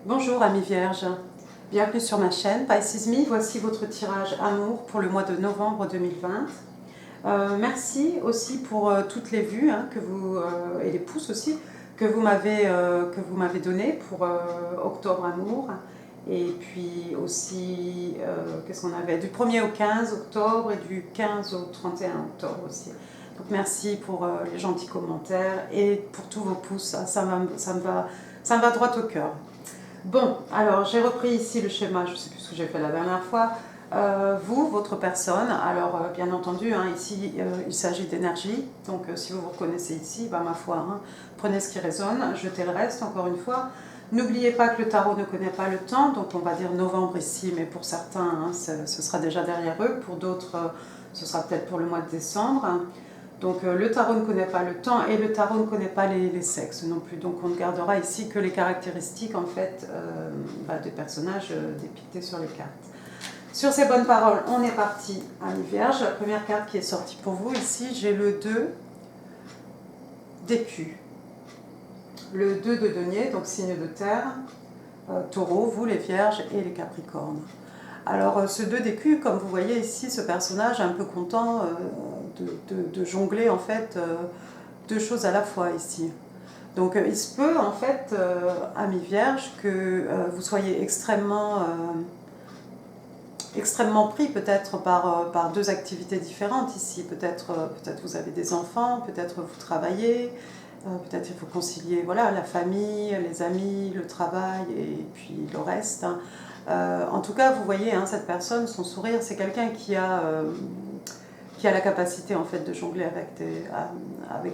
Bonjour amis vierges, bienvenue sur ma chaîne Pisces Me. Voici votre tirage amour pour le mois de novembre 2020. Merci aussi pour toutes les vues que vous, et les pouces aussi que vous m'avez donné pour octobre amour. Et puis aussi, qu'est-ce qu'on avait du 1er au 15 octobre et du 15 au 31 octobre aussi. Donc merci pour les gentils commentaires et pour tous vos pouces, ça me va droit au cœur. Bon, alors j'ai repris ici le schéma, je ne sais plus ce que j'ai fait la dernière fois. Vous, votre personne, alors bien entendu, ici il s'agit d'énergie, donc si vous vous reconnaissez ici, ma foi, prenez ce qui résonne, jetez le reste encore une fois. N'oubliez pas que le tarot ne connaît pas le temps, donc on va dire novembre ici, mais pour certains, ce sera déjà derrière eux, pour d'autres, ce sera peut-être pour le mois de décembre. Donc le tarot ne connaît pas le temps et le tarot ne connaît pas les sexes non plus. Donc on ne gardera ici que les caractéristiques en fait des personnages dépictés sur les cartes. Sur ces bonnes paroles, on est parti à mi-vierge. La première carte qui est sortie pour vous ici, j'ai le 2 d'écus. Le 2 de denier, donc signe de terre, taureau, vous les vierges et les capricornes. Alors ce 2 d'écus, comme vous voyez ici, ce personnage est un peu content de jongler en fait deux choses à la fois ici. Donc il se peut en fait, amis vierges, que vous soyez extrêmement pris peut-être par deux activités différentes ici. Peut-être vous avez des enfants, peut-être vous travaillez, peut-être il faut concilier voilà, la famille, les amis, le travail et puis le reste. En tout cas, vous voyez, cette personne, son sourire, c'est quelqu'un qui a la capacité en fait de jongler avec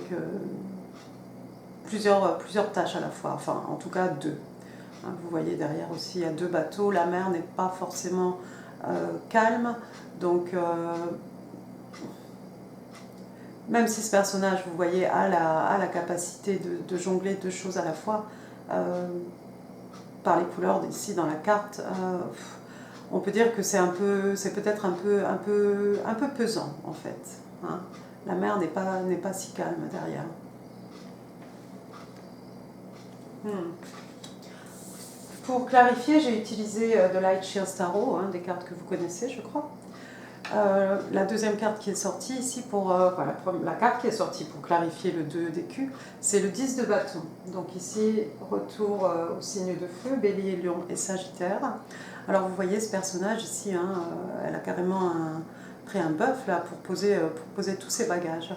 plusieurs tâches à la fois, enfin en tout cas deux. Vous voyez derrière aussi, il y a deux bateaux, la mer n'est pas forcément calme, donc même si ce personnage, vous voyez, a la capacité de jongler deux choses à la fois, par les couleurs ici dans la carte, on peut dire que c'est peut-être un peu pesant en fait. La mer n'est pas si calme derrière. Pour clarifier, j'ai utilisé The Light Shields Tarot, des cartes que vous connaissez, je crois. La deuxième carte qui est sortie ici, la carte qui est sortie pour clarifier le 2 d'écus, c'est le 10 de bâton. Donc ici, retour au signe de feu, Bélier, Lion et Sagittaire. Alors vous voyez ce personnage ici, elle a carrément pris un bœuf là pour poser tous ses bagages.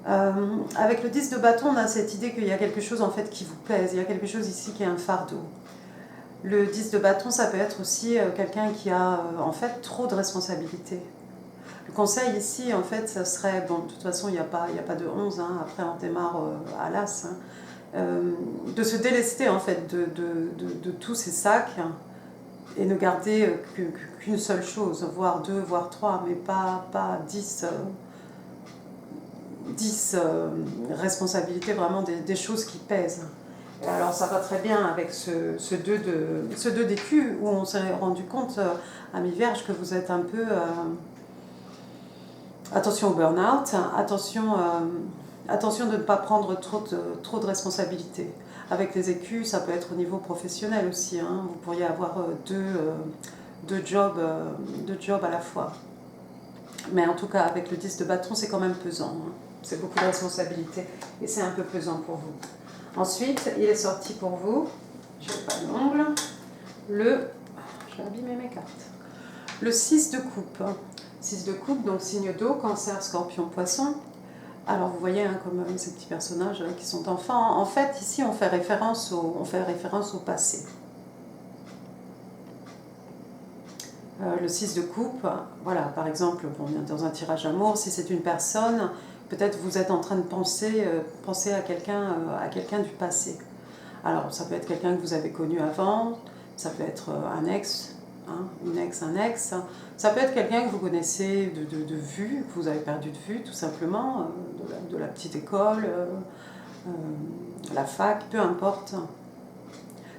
Avec le 10 de bâton, on a cette idée qu'il y a quelque chose en fait qui vous pèse, il y a quelque chose ici qui est un fardeau. Le 10 de bâton, ça peut être aussi quelqu'un qui a en fait trop de responsabilités. Le conseil ici, en fait, ça serait, bon, de toute façon, il n'y a pas de 11, après on démarre à l'as, de se délester en fait de tous ces sacs et ne garder qu'une seule chose, voire deux, voire trois, mais pas 10 responsabilités, vraiment des choses qui pèsent. Et alors ça va très bien avec ce 2 d'écus où on s'est rendu compte, amis vierges, que vous êtes un peu... attention au burn-out, attention de ne pas prendre trop de responsabilités. Avec les écus, ça peut être au niveau professionnel aussi. Vous pourriez avoir deux jobs à la fois. Mais en tout cas, avec le 10 de bâton, c'est quand même pesant. C'est beaucoup de responsabilités et c'est un peu pesant pour vous. Ensuite, il est sorti pour vous, je n'ai pas l'ongle, je vais abîmer mes cartes, le 6 de coupe. 6 de coupe, donc signe d'eau, cancer, scorpion, poisson. Alors vous voyez, comme ces petits personnages qui sont enfants, en fait, ici, on fait référence au passé. Le 6 de coupe, voilà, par exemple, dans un tirage amour, si c'est une personne, peut-être vous êtes en train de penser à quelqu'un du passé. Alors, ça peut être quelqu'un que vous avez connu avant, ça peut être un ex, une ex, un ex. Ça peut être quelqu'un que vous connaissez de vue, que vous avez perdu de vue, tout simplement, de la petite école, la fac, peu importe.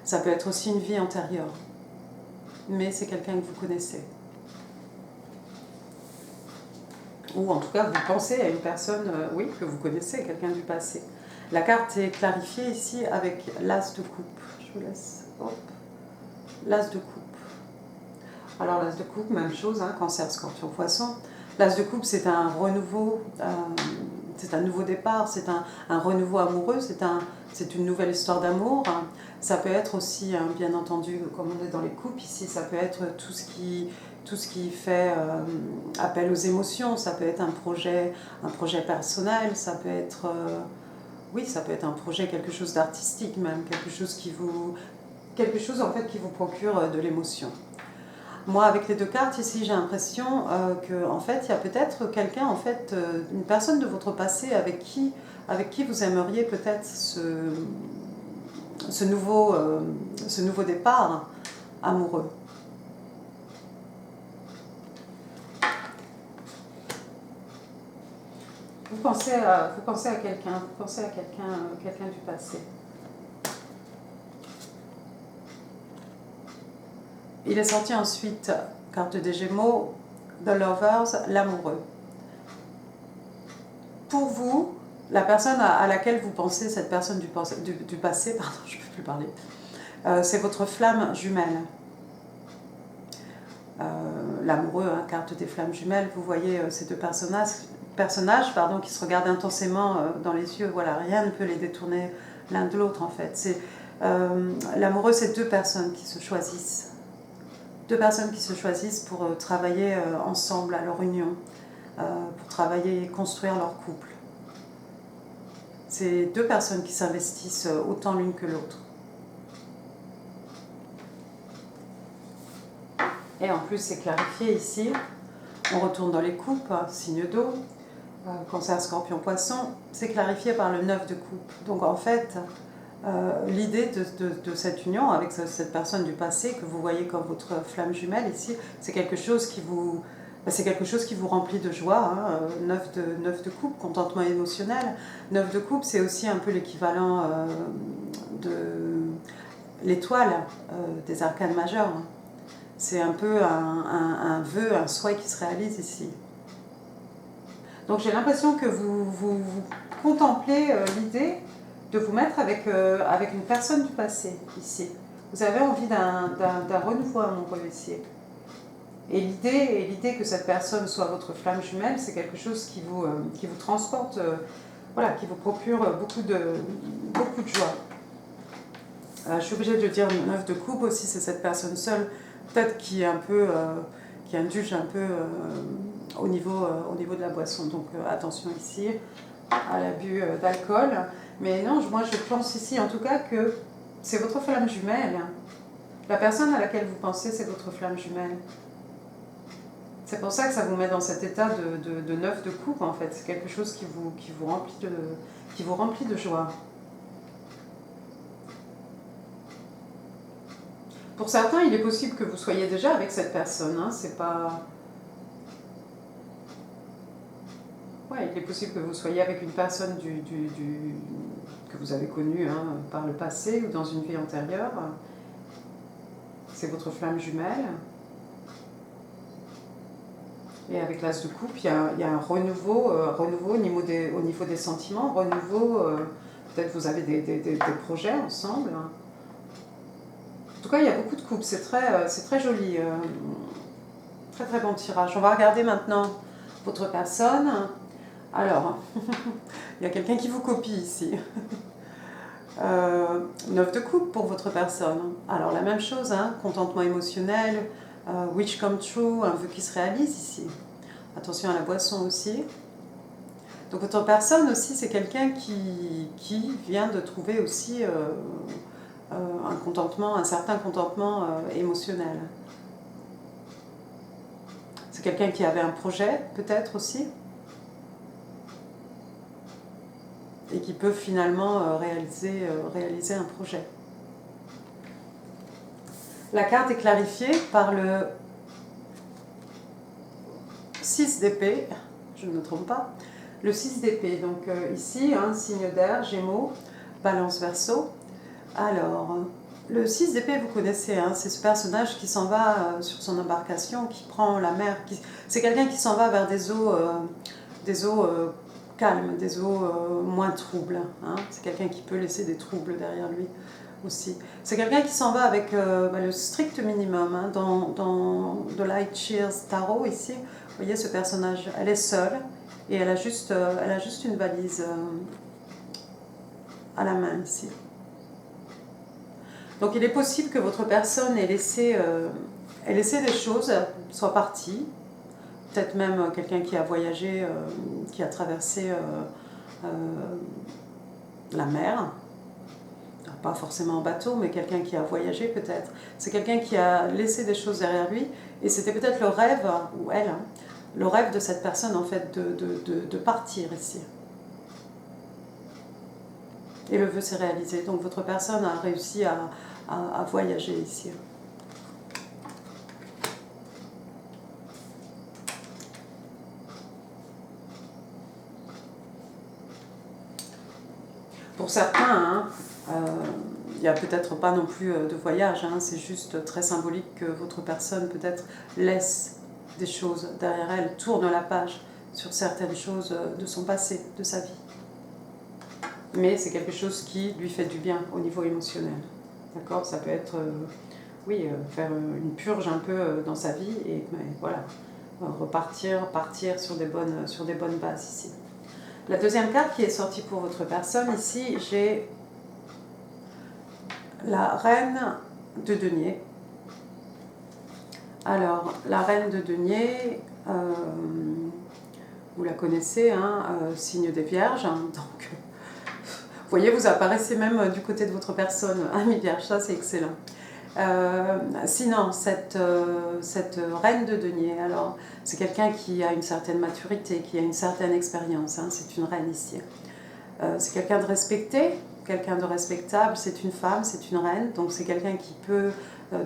Ça peut être aussi une vie antérieure, mais c'est quelqu'un que vous connaissez. Ou en tout cas, vous pensez à une personne, oui, que vous connaissez, quelqu'un du passé. La carte est clarifiée ici avec l'as de coupe. Je vous laisse, hop, L'as de coupe. Alors l'as de coupe, même chose, hein, cancer, scorpion, poisson. L'as de coupe, c'est un renouveau, c'est un nouveau départ, c'est un renouveau amoureux, c'est une nouvelle histoire d'amour. Ça peut être aussi, hein, bien entendu, comme on est dans les coupes ici, ça peut être tout ce qui fait appel aux émotions. Ça peut être un projet personnel, ça peut être, oui, ça peut être un projet, quelque chose d'artistique même, quelque chose en fait qui vous procure de l'émotion. Moi, avec les deux cartes ici, j'ai l'impression que en fait, il y a peut-être quelqu'un, en fait, une personne de votre passé avec qui vous aimeriez peut-être ce nouveau départ amoureux. Vous pensez à quelqu'un, quelqu'un du passé. Il est sorti ensuite, carte des Gémeaux, The Lovers, l'amoureux. Pour vous, la personne à laquelle vous pensez, cette personne du passé, pardon, je ne peux plus parler, c'est votre flamme jumelle. L'amoureux, hein, carte des flammes jumelles, vous voyez ces deux personnages qui se regardent intensément dans les yeux. Voilà, rien ne peut les détourner l'un de l'autre en fait. L'amoureux, c'est deux personnes qui se choisissent. Deux personnes qui se choisissent pour travailler ensemble à leur union, pour travailler et construire leur couple. C'est deux personnes qui s'investissent autant l'une que l'autre. Et en plus, c'est clarifié ici. On retourne dans les coupes, signe d'eau, cancer, scorpion, poisson. C'est clarifié par le 9 de coupe. Donc en fait, l'idée de cette union avec cette personne du passé que vous voyez comme votre flamme jumelle ici, c'est quelque chose qui vous remplit de joie. Hein. 9 de coupe, contentement émotionnel. 9 de coupe, c'est aussi un peu l'équivalent de l'étoile des arcanes majeures. C'est un peu un vœu, un souhait qui se réalise ici. Donc j'ai l'impression que vous contemplez l'idée de vous mettre avec une personne du passé ici. Vous avez envie d'un renouveau amoureux ici. Et l'idée que cette personne soit votre flamme jumelle, c'est quelque chose qui vous transporte, voilà, qui vous procure beaucoup de joie. Je suis obligée de dire 9 de coupe aussi, c'est cette personne seule, peut-être qui est un peu, qui indulge un peu au niveau de la boisson. Donc attention ici à l'abus d'alcool. Mais non, moi je pense ici en tout cas que c'est votre flamme jumelle. La personne à laquelle vous pensez, c'est votre flamme jumelle. C'est pour ça que ça vous met dans cet état de 9 de coupe en fait. C'est quelque chose qui vous remplit de joie. Pour certains, il est possible que vous soyez déjà avec cette personne. Hein, c'est pas... Ouais, il est possible que vous soyez avec une personne que vous avez connue hein, par le passé ou dans une vie antérieure. C'est votre flamme jumelle. Et avec l'as de coupe, il y a un renouveau au niveau des sentiments, peut-être vous avez des projets ensemble. En tout cas, il y a beaucoup de coupes, c'est très joli. Très très bon tirage. On va regarder maintenant votre personne. Alors, il y a quelqu'un qui vous copie ici. 9 de coupe pour votre personne. Alors la même chose, hein, contentement émotionnel, wish come true, un vœu qui se réalise ici. Attention à la boisson aussi. Donc votre personne aussi, c'est quelqu'un qui vient de trouver aussi un certain contentement émotionnel. C'est quelqu'un qui avait un projet, peut-être aussi, et qui peut finalement réaliser un projet. La carte est clarifiée par le 6 d'épée, je ne me trompe pas, le 6 d'épée, donc ici, un signe d'air, Gémeaux, Balance, Verseau. Alors, le 6 d'épée, vous connaissez, hein, c'est ce personnage qui s'en va sur son embarcation, qui prend la mer, c'est quelqu'un qui s'en va vers des eaux calmes, des eaux moins troubles. Hein. C'est quelqu'un qui peut laisser des troubles derrière lui. aussi. C'est quelqu'un qui s'en va avec le strict minimum. Hein, dans The Light Shears Tarot, ici, vous voyez ce personnage, elle est seule et elle a juste une valise à la main ici. Donc il est possible que votre personne ait laissé des choses, soit partie, peut-être même quelqu'un qui a voyagé, qui a traversé la mer, pas forcément en bateau, mais quelqu'un qui a voyagé peut-être. C'est quelqu'un qui a laissé des choses derrière lui, et c'était peut-être le rêve, ou elle, hein, le rêve de cette personne en fait de partir ici. Et le vœu s'est réalisé. Donc votre personne a réussi à voyager ici. Pour certains, hein, il n'y a peut-être pas non plus de voyage, hein, c'est juste très symbolique que votre personne peut-être laisse des choses derrière elle, tourne la page sur certaines choses de son passé, de sa vie. Mais c'est quelque chose qui lui fait du bien au niveau émotionnel. D'accord ? Ça peut être, faire une purge un peu dans sa vie et voilà, partir sur des bonnes bases ici. La deuxième carte qui est sortie pour votre personne, ici, j'ai la reine de denier. Alors, la reine de denier, vous la connaissez, hein, signe des vierges. Hein, donc, vous voyez, vous apparaissez même du côté de votre personne, ami vierge, ça c'est excellent. Sinon, cette reine de denier, alors c'est quelqu'un qui a une certaine maturité, qui a une certaine expérience, hein, c'est une reine ici. C'est quelqu'un de respecté, quelqu'un de respectable, c'est une femme, c'est une reine, donc c'est quelqu'un qui peut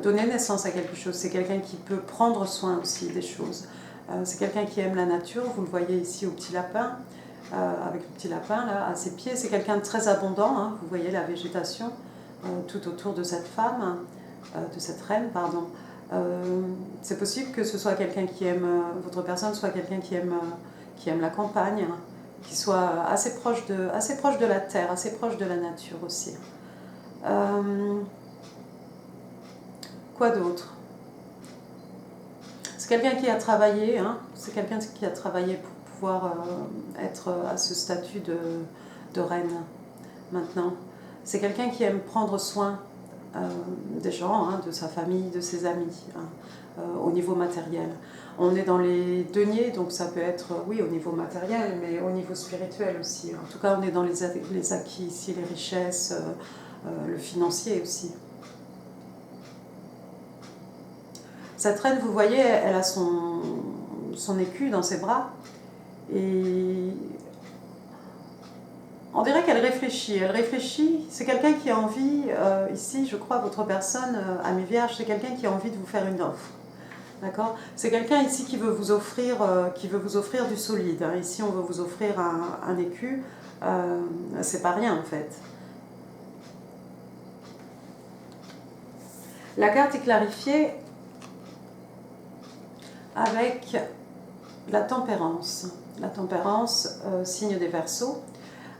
donner naissance à quelque chose, c'est quelqu'un qui peut prendre soin aussi des choses. C'est quelqu'un qui aime la nature, vous le voyez ici au petit lapin, avec le petit lapin là, à ses pieds, c'est quelqu'un de très abondant, hein, vous voyez la végétation tout autour de cette femme, de cette reine, pardon. C'est possible que ce soit quelqu'un qui aime, votre personne soit quelqu'un qui aime la campagne, hein, qui soit assez proche de la terre, assez proche de la nature aussi. Quoi d'autre ? C'est quelqu'un qui a travaillé, hein, c'est quelqu'un qui a travaillé pour pouvoir être à ce statut de reine maintenant. C'est quelqu'un qui aime prendre soin des gens, hein, de sa famille, de ses amis, hein, au niveau matériel. On est dans les deniers, donc ça peut être, oui, au niveau matériel, mais au niveau spirituel aussi. En tout cas, on est dans les acquis ici, les richesses, le financier aussi. Cette reine, vous voyez, elle a son écu dans ses bras, et on dirait qu'elle réfléchit, c'est quelqu'un qui a envie, ici je crois votre personne, ami vierge, c'est quelqu'un qui a envie de vous faire une offre. D'accord ? C'est quelqu'un ici qui veut vous offrir du solide. Hein. Ici on veut vous offrir un écu, c'est pas rien en fait. La carte est clarifiée avec la tempérance. La tempérance, signe des Verseaux.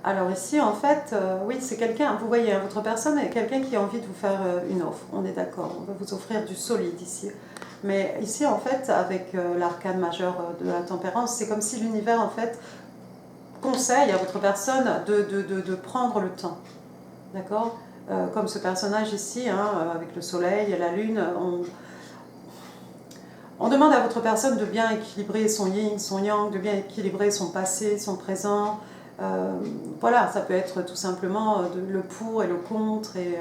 Alors ici, en fait, oui, c'est quelqu'un, vous voyez, hein, votre personne est quelqu'un qui a envie de vous faire une offre, on est d'accord, on va vous offrir du solide ici. Mais ici, en fait, avec l'arcane majeur de la tempérance, c'est comme si l'univers, en fait, conseille à votre personne de prendre le temps, d'accord ? Comme ce personnage ici, hein, avec le soleil et la lune, on demande à votre personne de bien équilibrer son yin, son yang, de bien équilibrer son passé, son présent. Voilà, ça peut être tout simplement le pour et le contre, et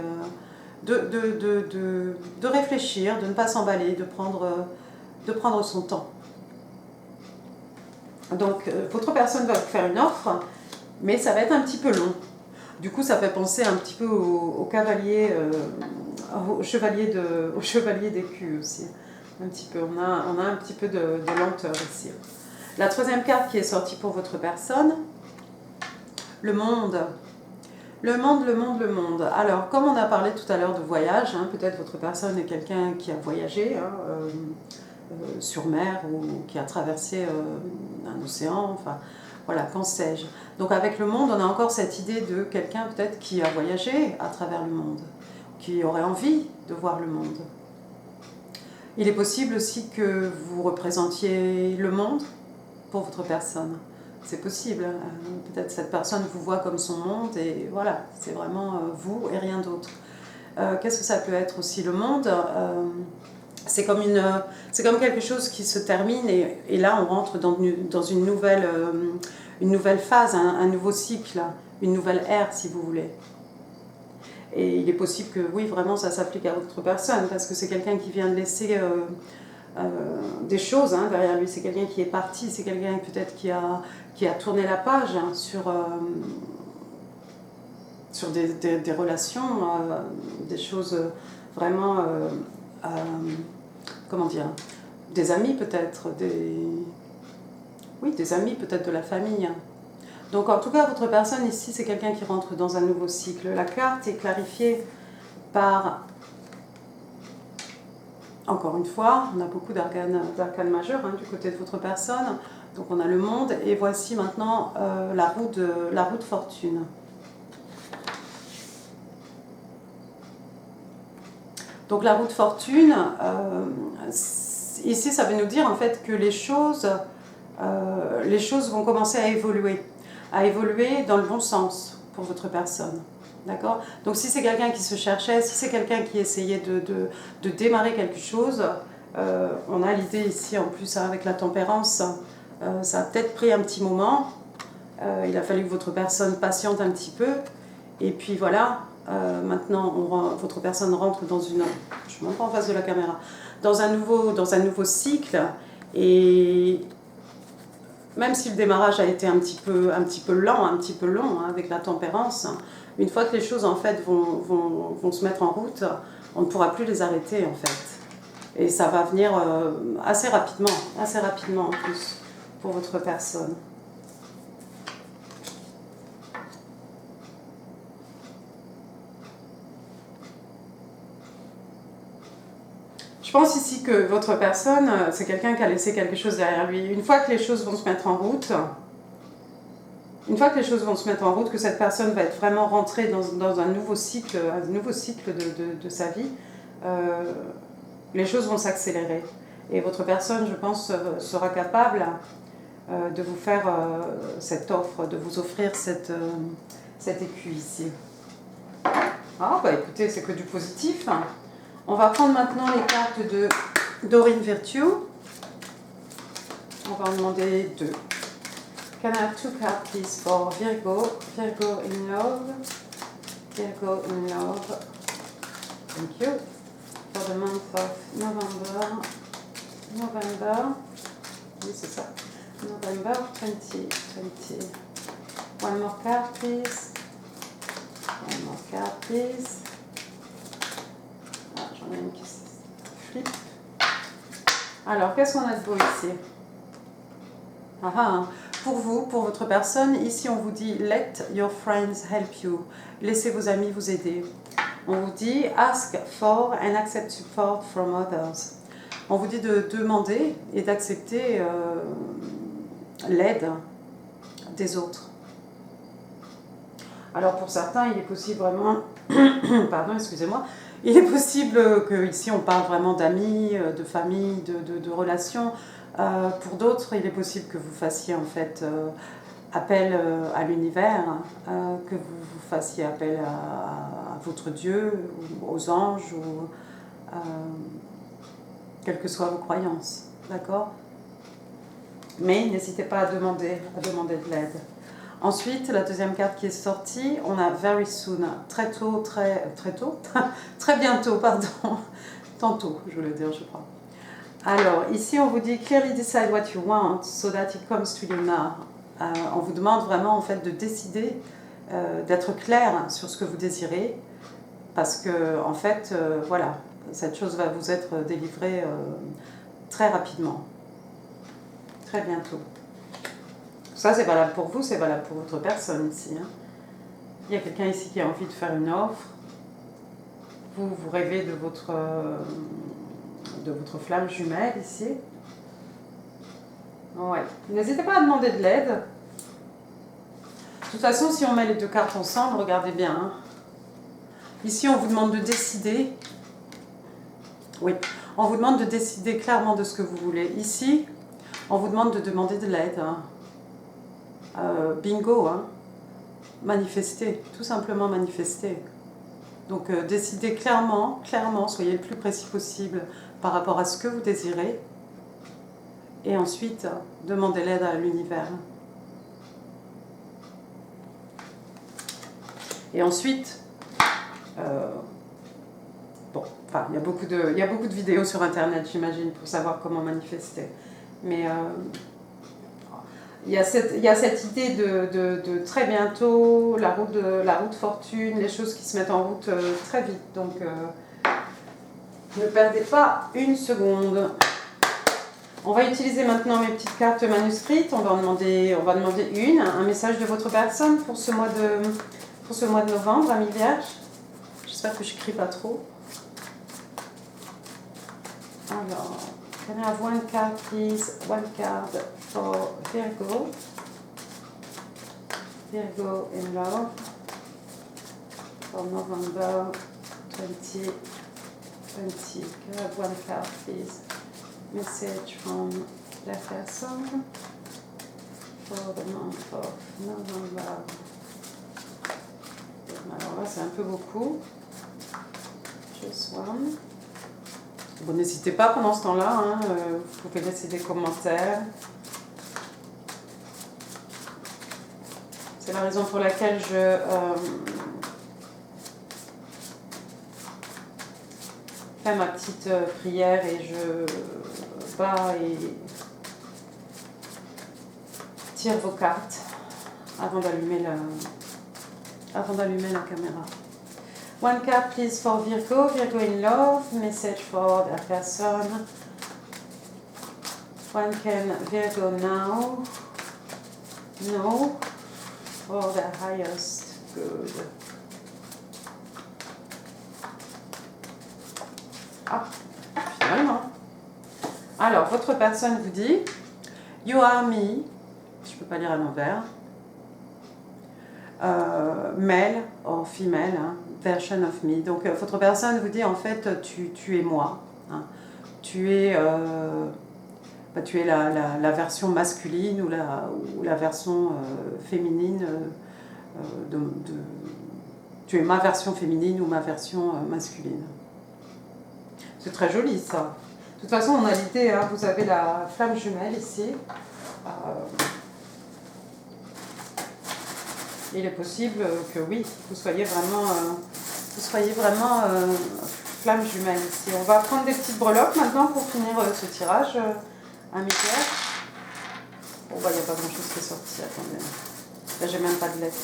de réfléchir, de ne pas s'emballer, de prendre son temps. Donc, votre personne va vous faire une offre, mais ça va être un petit peu long. Du coup, ça fait penser un petit peu au cavalier, au chevalier d'écu aussi. Un petit peu, on a un petit peu de lenteur ici. La troisième carte qui est sortie pour votre personne, le monde. Le monde. Alors, comme on a parlé tout à l'heure de voyage, hein, peut-être votre personne est quelqu'un qui a voyagé sur mer ou qui a traversé un océan, enfin, voilà, qu'en sais-je. Donc avec le monde, on a encore cette idée de quelqu'un peut-être qui a voyagé à travers le monde. qui aurait envie de voir le monde. Il est possible aussi que vous représentiez le monde pour votre personne. C'est possible. Peut-être cette personne vous voit comme son monde et voilà, c'est vraiment vous et rien d'autre. Qu'est-ce que ça peut être aussi le monde? C'est comme quelque chose qui se termine et là on rentre dans une nouvelle phase, un nouveau cycle, une nouvelle ère si vous voulez. Et il est possible que oui, vraiment ça s'applique à votre personne parce que c'est quelqu'un qui vient de laisser des choses derrière lui, c'est quelqu'un qui est parti, c'est quelqu'un peut-être qui a tourné la page sur des relations, des choses vraiment, comment dire, des amis peut-être, des amis peut-être de la famille. Donc en tout cas, votre personne ici, c'est quelqu'un qui rentre dans un nouveau cycle. La carte est clarifiée par, encore une fois, on a beaucoup d'arcanes majeurs du côté de votre personne. Donc on a le monde et voici maintenant la roue de fortune. Donc la roue de fortune, ici ça veut nous dire en fait que les choses vont commencer à évoluer dans le bon sens pour votre personne. D'accord? Donc si c'est quelqu'un qui se cherchait, si c'est quelqu'un qui essayait de démarrer quelque chose, on a l'idée ici en plus avec la tempérance, ça a peut-être pris un petit moment, il a fallu que votre personne patiente un petit peu, et puis voilà, maintenant votre personne rentre dans une... Je ne suis même pas en face de la caméra. Dans un nouveau cycle, et même si le démarrage a été un petit peu lent, un petit peu long avec la tempérance, une fois que les choses en fait vont se mettre en route, on ne pourra plus les arrêter en fait. Et ça va venir assez rapidement en plus pour votre personne. Je pense ici que votre personne, c'est quelqu'un qui a laissé quelque chose derrière lui. Une fois que les choses vont se mettre en route, que cette personne va être vraiment rentrée dans un nouveau cycle de sa vie, les choses vont s'accélérer. Et votre personne, je pense, sera capable de vous faire cette offre, de vous offrir cet écu ici. Ah, bah écoutez, c'est que du positif. On va prendre maintenant les cartes de Doreen Virtue. On va en demander 2. Can I have 2 cards please for Virgo? Virgo in love. Virgo in love. Thank you. For the month of November. Oui, c'est ça. November 2020. One more card please. One more card please. J'en ai une qui se flippe. Alors, qu'est-ce qu'on a de beau ici? Pour vous, pour votre personne, ici on vous dit « Let your friends help you ». Laissez vos amis vous aider. On vous dit « Ask for and accept support from others ». On vous dit de demander et d'accepter l'aide des autres. Alors pour certains, il est possible vraiment... Pardon, excusez-moi. Il est possible qu'ici on parle vraiment d'amis, de famille, de relations. Pour d'autres, il est possible que vous fassiez en fait appel à l'univers, que vous fassiez appel à votre Dieu, ou aux anges, ou quelles que soient vos croyances. D'accord? Mais n'hésitez pas à demander de l'aide. Ensuite, la deuxième carte qui est sortie, on a very soon, très tôt, très bientôt, pardon, tantôt, je voulais dire, je crois. Alors, ici, on vous dit clearly decide what you want so that it comes to you now. On vous demande vraiment en fait de décider, d'être clair sur ce que vous désirez, parce que en fait, voilà, cette chose va vous être délivrée très rapidement, très bientôt. Ça, c'est valable pour vous, c'est valable pour votre personne ici. Il y a quelqu'un ici qui a envie de faire une offre. Vous rêvez de votre flamme jumelle ici. Ouais. N'hésitez pas à demander de l'aide. De toute façon, si on met les deux cartes ensemble, regardez bien. Ici, on vous demande de décider. Oui, on vous demande de décider clairement de ce que vous voulez. Ici, on vous demande de demander de l'aide. Hein. Bingo, hein. Manifester, tout simplement manifester. Donc décidez clairement, soyez le plus précis possible par rapport à ce que vous désirez. Et ensuite, demandez l'aide à l'univers. Et ensuite, bon, enfin, il y a beaucoup de vidéos sur Internet, j'imagine, pour savoir comment manifester. Mais il y a cette idée de très bientôt, la route fortune, les choses qui se mettent en route très vite. Donc, ne perdez pas une seconde. On va utiliser maintenant mes petites cartes manuscrites. On va demander un message de votre personne pour ce mois de novembre, amis Vierge. J'espère que je ne crie pas trop. Alors, can I have one card, please? One card for Virgo. Virgo in love for November 2020. Can I have one card, please? Message from la personne for the month of November. Alors là, c'est un peu beaucoup. Just one. Bon, n'hésitez pas pendant ce temps-là, hein, vous pouvez laisser des commentaires. C'est la raison pour laquelle je fais ma petite prière et je bats et tire vos cartes avant d'allumer la caméra. One card please for Virgo, Virgo in love, message for the person. One can Virgo now, no, for the highest good. Ah, finalement. Alors, votre personne vous dit, you are me, je ne peux pas lire à l'envers, male or female, hein, version of me. Donc, votre personne vous dit, en fait, tu es moi. Hein. Tu es la version masculine ou la version féminine. Tu es ma version féminine ou ma version masculine. C'est très joli, ça. De toute façon, on a l'idée, hein, vous avez la flamme jumelle ici. Il est possible que oui, vous soyez vraiment flamme jumelle ici. On va prendre des petites breloques maintenant pour finir ce tirage à mi-cœur. Bon, bah, il n'y a pas grand-chose qui est sorti, attendez. Là, j'ai même pas de lettres.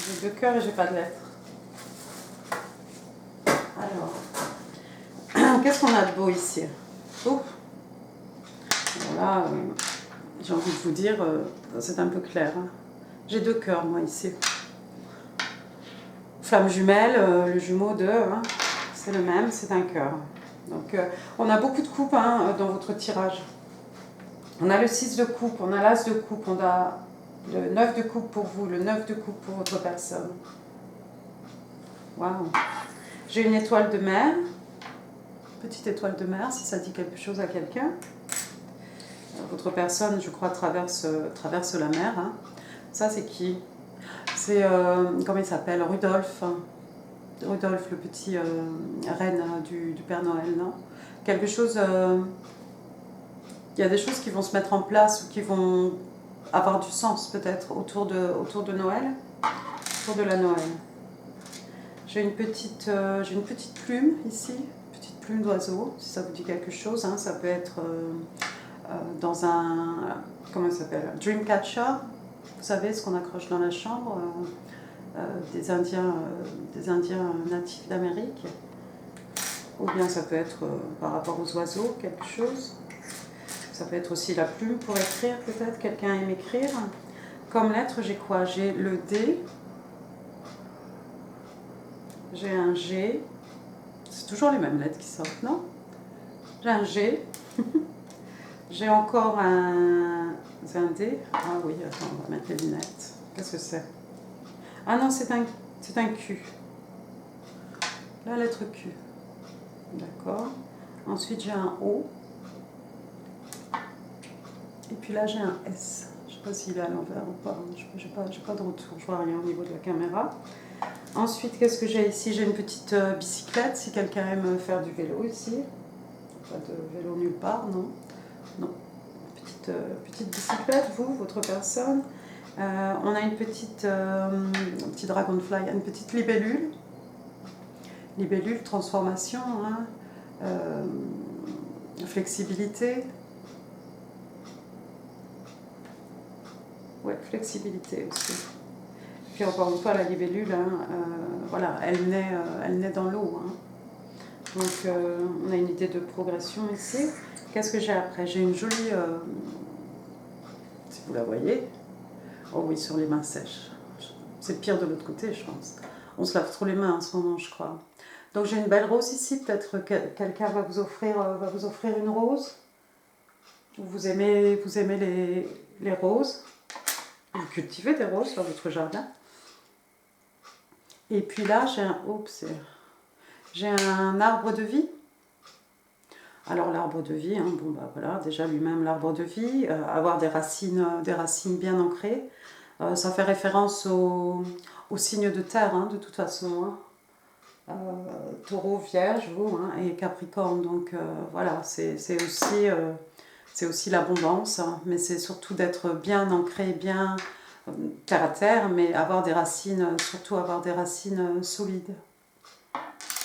J'ai 2 cœurs et j'ai pas de lettres. Alors, qu'est-ce qu'on a de beau ici? Oh. Voilà, j'ai envie de vous dire, c'est un peu clair. Hein. J'ai 2 cœurs, moi, ici. Flamme jumelle, le jumeau de, hein, c'est le même, c'est un cœur. Donc, on a beaucoup de coupes hein, dans votre tirage. On a le 6 de coupe, on a l'as de coupe, on a le 9 de coupe pour vous, le 9 de coupe pour votre personne. Waouh! J'ai une étoile de mer, petite étoile de mer, si ça dit quelque chose à quelqu'un. Votre personne, je crois, traverse la mer. Hein. Ça, c'est qui? C'est, comment il s'appelle? Rudolph. Rudolph, le petit reine du Père Noël, non? Quelque chose... il y a des choses qui vont se mettre en place ou qui vont avoir du sens, peut-être, autour de Noël, autour de la Noël. J'ai une petite plume, ici, petite plume d'oiseau, si ça vous dit quelque chose. Hein, ça peut être dans un... comment ça s'appelle? Dreamcatcher. Vous savez, ce qu'on accroche dans la chambre des Indiens natifs d'Amérique. Ou bien ça peut être par rapport aux oiseaux, quelque chose. Ça peut être aussi la plume pour écrire, peut-être. Quelqu'un aime écrire. Comme lettre, j'ai quoi? J'ai le D. J'ai un G. C'est toujours les mêmes lettres qui sortent, non? J'ai un G. J'ai encore un D. Ah oui, attends, on va mettre les lunettes. Qu'est-ce que c'est? Ah non, c'est un C'est un Q. La lettre Q. D'accord. Ensuite, j'ai un O. Et puis là, j'ai un S. Je ne sais pas s'il est à l'envers ou pas. Je n'ai pas de retour. Je vois rien au niveau de la caméra. Ensuite, qu'est-ce que j'ai ici? J'ai une petite bicyclette, si quelqu'un aime faire du vélo ici. Pas de vélo nulle part, non. Non. Petite bicyclette, vous, votre personne. On a une petite, un petit dragonfly, une petite libellule. Libellule, transformation, hein. Flexibilité. Ouais, flexibilité aussi. Puis encore une fois, la libellule, hein, voilà, elle naît dans l'eau. Hein. Donc on a une idée de progression ici. Qu'est-ce que j'ai après? J'ai une jolie, si vous la voyez, oh oui, sur les mains sèches. C'est pire de l'autre côté, je pense. On se lave trop les mains en ce moment, je crois. Donc j'ai une belle rose ici. Peut-être que quelqu'un va vous offrir une rose. Vous aimez les roses. Vous cultivez des roses dans votre jardin. Et puis là, j'ai un arbre de vie. Alors l'arbre de vie, hein, bon bah voilà, déjà lui-même l'arbre de vie, avoir des racines bien ancrées, ça fait référence au signe de terre, hein, de toute façon, hein. Taureau, Vierge, vous, hein, et Capricorne, donc voilà, c'est aussi l'abondance, hein, mais c'est surtout d'être bien ancré, bien terre à terre, mais avoir des racines, surtout avoir des racines solides.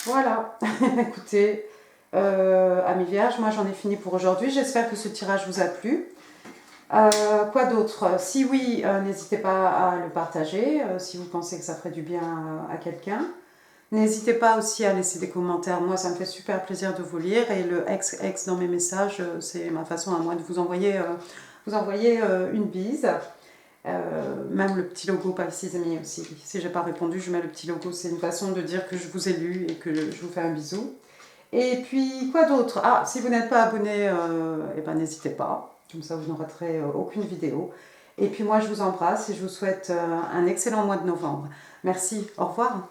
Voilà, écoutez, amis vierges, moi j'en ai fini pour aujourd'hui. J'espère que ce tirage vous a plu. Quoi d'autre? Si oui, n'hésitez pas à le partager, si vous pensez que ça ferait du bien à quelqu'un. N'hésitez pas aussi à laisser des commentaires. Moi, ça me fait super plaisir de vous lire. Et le ex dans mes messages, c'est ma façon à moi de vous envoyer une bise. Même le petit logo Pisces Amis aussi. Si j'ai pas répondu, je mets le petit logo. C'est une façon de dire que je vous ai lu et que je vous fais un bisou. Et puis, quoi d'autre? Ah, si vous n'êtes pas abonné, eh ben, n'hésitez pas. Comme ça, vous n'aurez raterez aucune vidéo. Et puis moi, je vous embrasse et je vous souhaite un excellent mois de novembre. Merci, au revoir.